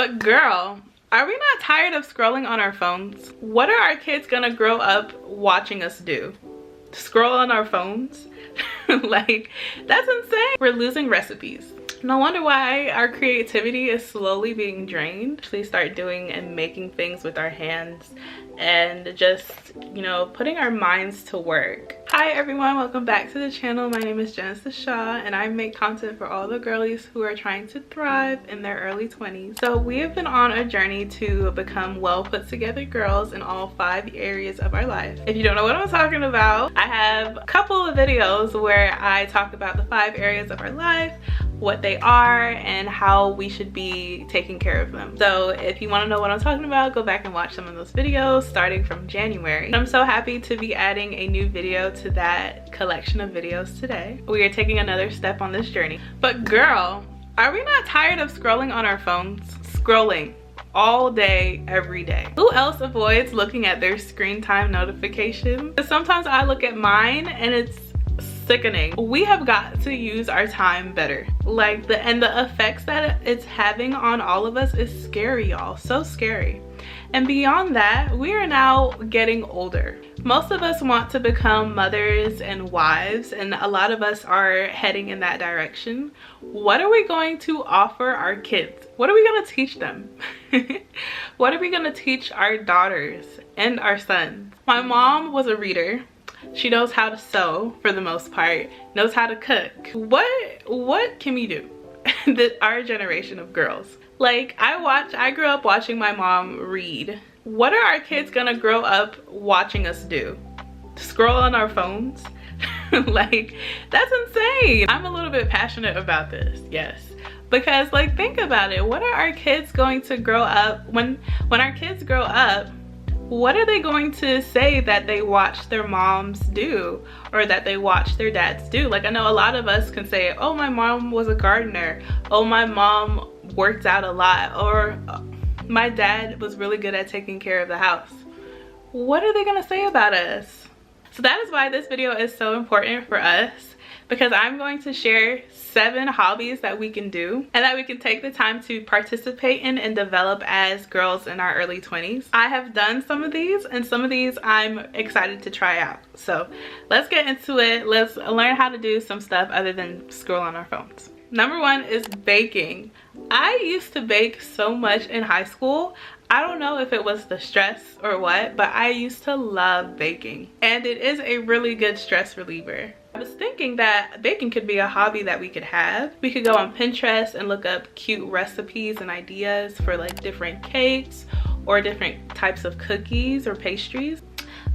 But girl, are we not tired of scrolling on our phones? What are our kids gonna grow up watching us do? Scroll on our phones? Like, that's insane. We're losing recipes. No wonder why our creativity is slowly being drained. Please start doing and making things with our hands and just, you know, putting our minds to work. Hi everyone, welcome back to the channel. My name is Jenshaw and I make content for all the girlies who are trying to thrive in their early 20s. So we have been on a journey to become well put together girls in all 5 areas of our life. If you don't know what I'm talking about, I have a couple of videos where I talk about the 5 areas of our life, what they are, and how we should be taking care of them. So if you want to know what I'm talking about, go back and watch some of those videos starting from January. I'm so happy to be adding a new video to that collection of videos today. We are taking another step on this journey. But girl, are we not tired of scrolling on our phones? Scrolling all day, every day. Who else avoids looking at their screen time notifications? Because sometimes I look at mine and it's sickening. We have got to use our time better. Like the effects that it's having on all of us is scary, y'all. So scary. And beyond that, we are now getting older. Most of us want to become mothers and wives, and a lot of us are heading in that direction. What are we going to offer our kids? What are we going to teach them? What are we going to teach our daughters and our sons? My mom was a reader. She knows how to sew for the most part, knows how to cook. What can we do? Our generation of girls. Like, I grew up watching my mom read. What are our kids gonna grow up watching us do? Scroll on our phones? Like, that's insane. I'm a little bit passionate about this, yes. Because like, think about it. What are our kids going to grow up, when our kids grow up, what are they going to say that they watch their moms do or that they watch their dads do? Like, I know a lot of us can say, oh, my mom was a gardener. Oh, my mom worked out a lot. Or my dad was really good at taking care of the house. What are they gonna say about us? So that is why this video is so important for us, because I'm going to share 7 hobbies that we can do and that we can take the time to participate in and develop as girls in our early 20s. I have done some of these, and some of these I'm excited to try out. So let's get into it. Let's learn how to do some stuff other than scroll on our phones. Number 1 is baking. I used to bake so much in high school. I don't know if it was the stress or what, but I used to love baking. And it is a really good stress reliever. I was thinking that baking could be a hobby that we could have. We could go on Pinterest and look up cute recipes and ideas for like different cakes or different types of cookies or pastries.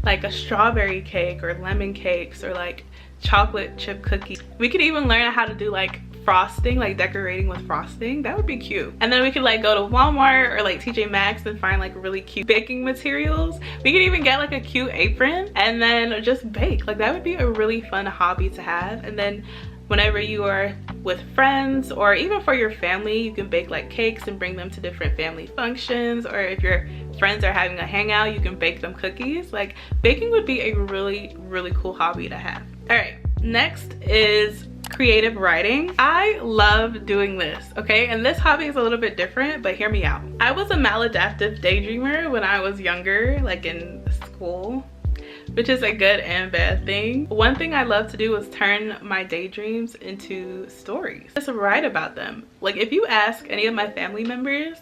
Like a strawberry cake or lemon cakes or like chocolate chip cookies. We could even learn how to do like frosting, like decorating with frosting. That would be cute. And then we could like go to Walmart or like TJ Maxx and find like really cute baking materials. We could even get like a cute apron and then just bake. Like, that would be a really fun hobby to have. And then whenever you are with friends or even for your family, you can bake like cakes and bring them to different family functions. Or if your friends are having a hangout, you can bake them cookies. Like, baking would be a really, really cool hobby to have. All right, next is creative writing. I love doing this, okay? And this hobby is a little bit different, but hear me out. I was a maladaptive daydreamer when I was younger, like in school, which is a good and bad thing. One thing I love to do is turn my daydreams into stories. Just write about them. Like, if you ask any of my family members,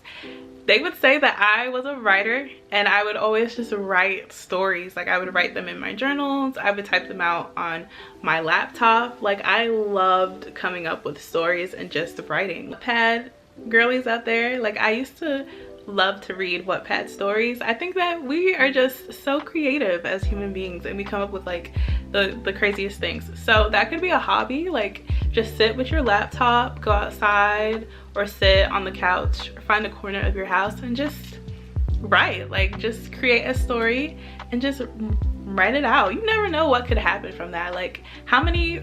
they would say that I was a writer, and I would always just write stories. Like, I would write them in my journals. I would type them out on my laptop. Like, I loved coming up with stories and just writing. Wattpad girlies out there, like, I used to love to read Wattpad stories. I think that we are just so creative as human beings, and we come up with like the craziest things. So that could be a hobby. Like, just sit with your laptop, go outside, or sit on the couch or find a corner of your house and just write. Like, just create a story and just write it out. You never know what could happen from that. Like, how many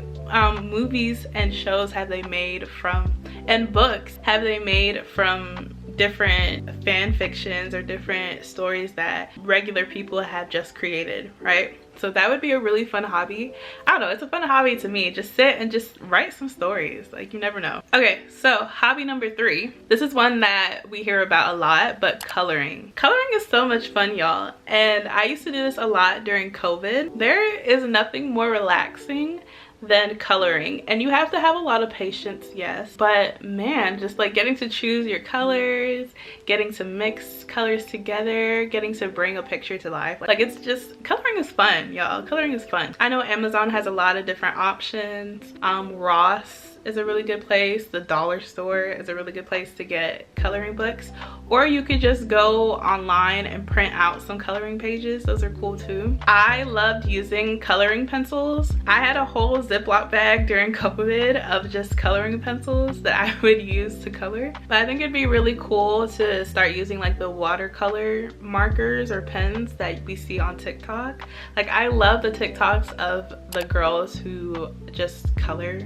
movies and shows have they made from, and books have they made from different fan fictions or different stories that regular people have just created, right? So that would be a really fun hobby. I don't know, it's a fun hobby to me. Just sit and just write some stories. Like, you never know. Okay, so hobby number 3. This is one that we hear about a lot, but coloring. Coloring is so much fun, y'all. And I used to do this a lot during COVID. There is nothing more relaxing than coloring, and you have to have a lot of patience, yes, but man, just like getting to choose your colors, getting to mix colors together, getting to bring a picture to life, like it's just, coloring is fun, y'all. Coloring is fun. I know Amazon has a lot of different options. Ross is a really good place. The dollar store is a really good place to get coloring books, or you could just go online and print out some coloring pages. Those are cool too. I loved using coloring pencils. I had a whole Ziploc bag during COVID of just coloring pencils that I would use to color, but I think it'd be really cool to start using like the watercolor markers or pens that we see on TikTok. Like, I love the TikToks of the girls who just color.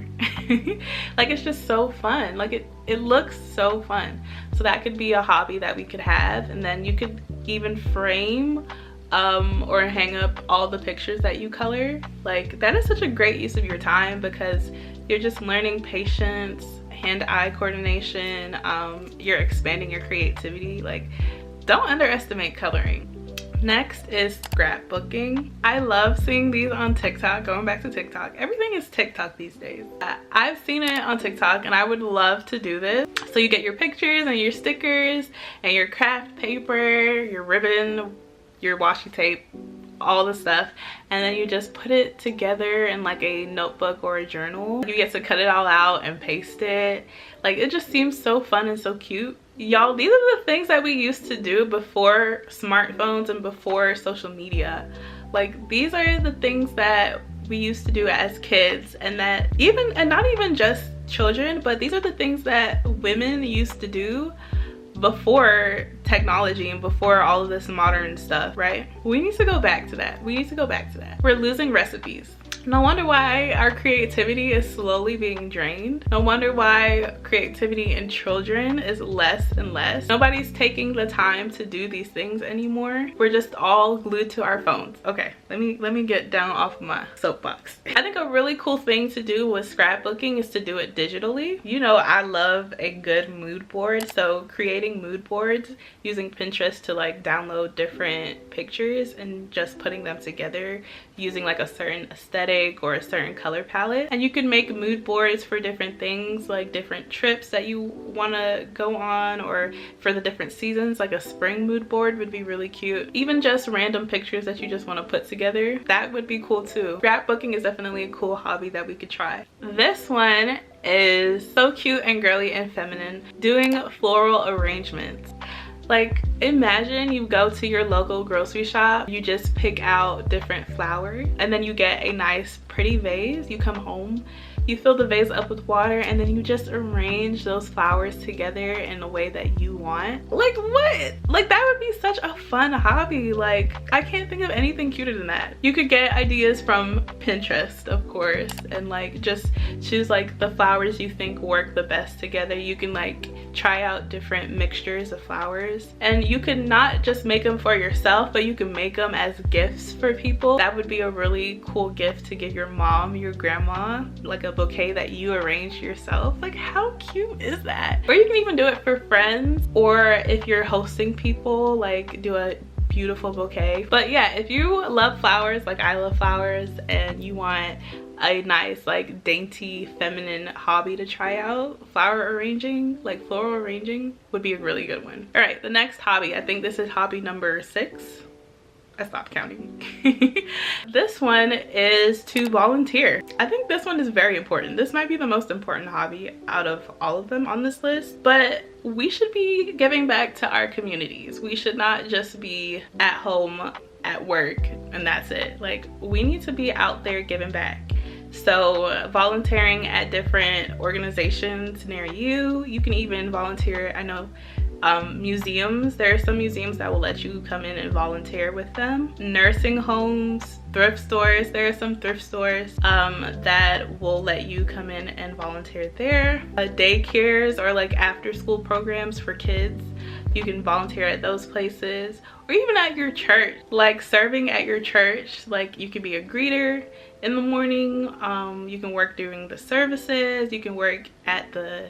Like, it's just so fun. Like, it looks so fun. So that could be a hobby that we could have, and then you could even frame or hang up all the pictures that you color. Like, that is such a great use of your time, because you're just learning patience, hand-eye coordination, you're expanding your creativity. Like, don't underestimate coloring. Next is scrapbooking. I love seeing these on TikTok. Going back to TikTok, everything is TikTok these days. I've seen it on TikTok and I would love to do this. So you get your pictures and your stickers and your craft paper, your ribbon, your washi tape, all the stuff, and then you just put it together in like a notebook or a journal. You get to cut it all out and paste it. Like, it just seems so fun and so cute. Y'all, these are the things that we used to do before smartphones and before social media. Like, these are the things that we used to do as kids, and that even, and not even just children, but these are the things that women used to do before technology and before all of this modern stuff, right? We need to go back to that. We need to go back to that. We're losing recipes. No wonder why our creativity is slowly being drained. No wonder why creativity in children is less and less. Nobody's taking the time to do these things anymore. We're just all glued to our phones. Okay, let me get down off of my soapbox. I think a really cool thing to do with scrapbooking is to do it digitally. You know, I love a good mood board, so creating mood boards using Pinterest to like download different pictures and just putting them together using like a certain aesthetic or a certain color palette. And you can make mood boards for different things, like different trips that you want to go on, or for the different seasons. Like a spring mood board would be really cute. Even just random pictures that you just want to put together, that would be cool too. Scrapbooking is definitely a cool hobby that we could try. This one is so cute and girly and feminine, doing floral arrangements. Like, imagine you go to your local grocery shop, you just pick out different flowers, and then you get a nice pretty vase. You come home, you fill the vase up with water, and then you just arrange those flowers together in a way that you want. Like, what? Like, that would be such a fun hobby. Like, I can't think of anything cuter than that. You could get ideas from Pinterest, of course, and like just choose like the flowers you think work the best together. You can like try out different mixtures of flowers, and you can not just make them for yourself, but you can make them as gifts for people. That would be a really cool gift to give your mom, your grandma, like a bouquet that you arranged yourself. Like, how cute is that? Or you can even do it for friends, or if you're hosting people, like do a beautiful bouquet. But yeah, if you love flowers like I love flowers, and you want a nice like dainty feminine hobby to try out, flower arranging, like floral arranging, would be a really good one. All right, the next hobby, I think this is hobby number 6. I stopped counting. This one is to volunteer. I think this one is very important. This might be the most important hobby out of all of them on this list, but we should be giving back to our communities. We should not just be at home at work and that's it. Like, we need to be out there giving back. So volunteering at different organizations near you. You can even volunteer. I know Museums, there are some museums that will let you come in and volunteer with them. Nursing homes, thrift stores, there are some thrift stores that will let you come in and volunteer there. Daycares or like after school programs for kids, you can volunteer at those places. Or even at your church, like serving at your church. Like you could be a greeter in the morning, you can work during the services, you can work at the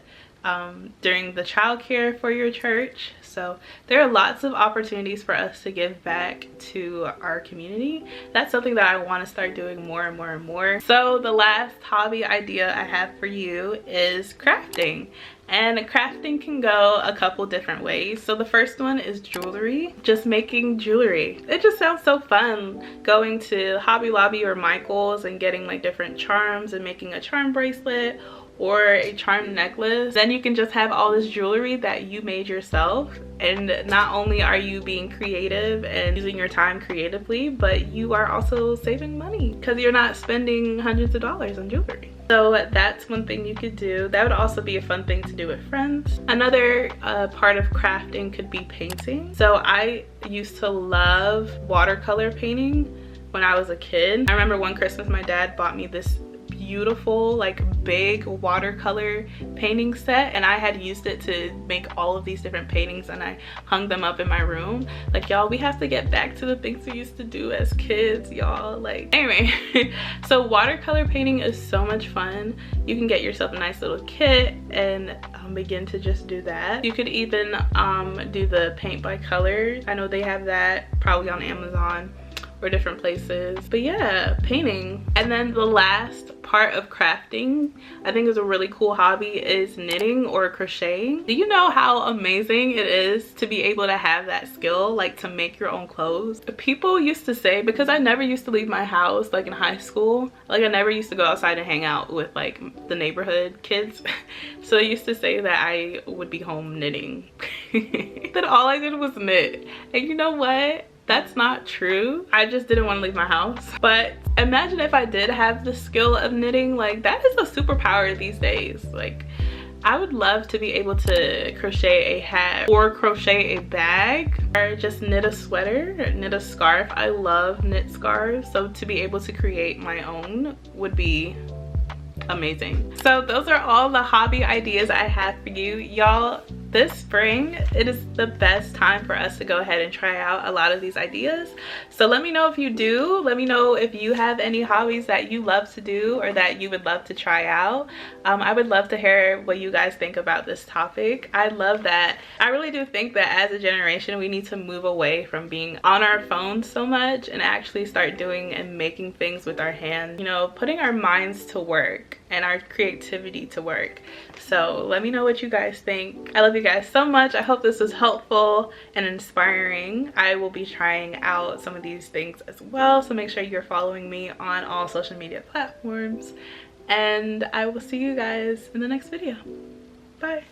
during the childcare for your church. So there are lots of opportunities for us to give back to our community. That's something that I want to start doing more and more and more. So the last hobby idea I have for you is crafting. And crafting can go a couple different ways. So the first one is jewelry, just making jewelry. It just sounds so fun, going to Hobby Lobby or Michael's and getting like different charms and making a charm bracelet or a charm necklace. Then you can just have all this jewelry that you made yourself, and not only are you being creative and using your time creatively, but you are also saving money because you're not spending hundreds of dollars on jewelry. So that's one thing you could do. That would also be a fun thing to do with friends. Another part of crafting could be painting. So I used to love watercolor painting when I was a kid. I remember one Christmas my dad bought me this beautiful like big watercolor painting set, and I had used it to make all of these different paintings, and I hung them up in my room. Like, y'all, we have to get back to the things we used to do as kids, y'all. Like, anyway, so watercolor painting is so much fun. You can get yourself a nice little kit and begin to just do that. You could even do the paint by color. I know they have that probably on Amazon or different places. But yeah, painting. And then the last part of crafting I think is a really cool hobby is knitting or crocheting. Do you know how amazing it is to be able to have that skill, like to make your own clothes? People used to say, because I never used to leave my house like in high school, like I never used to go outside and hang out with like the neighborhood kids. So they used to say that I would be home knitting. That all I did was knit. And you know what? That's not true. I just didn't want to leave my house. But imagine if I did have the skill of knitting. Like, that is a superpower these days. Like, I would love to be able to crochet a hat or crochet a bag or just knit a sweater, knit a scarf. I love knit scarves. So to be able to create my own would be amazing. So those are all the hobby ideas I have for you, y'all. This spring, it is the best time for us to go ahead and try out a lot of these ideas. So let me know if you do. Let me know if you have any hobbies that you love to do or that you would love to try out. I would love to hear what you guys think about this topic. I love that. I really do think that as a generation, we need to move away from being on our phones so much and actually start doing and making things with our hands. You know, putting our minds to work and our creativity to work. So let me know what you guys think. I love you guys so much. I hope this was helpful and inspiring. I will be trying out some of these things as well, so make sure you're following me on all social media platforms, and I will see you guys in the next video. Bye.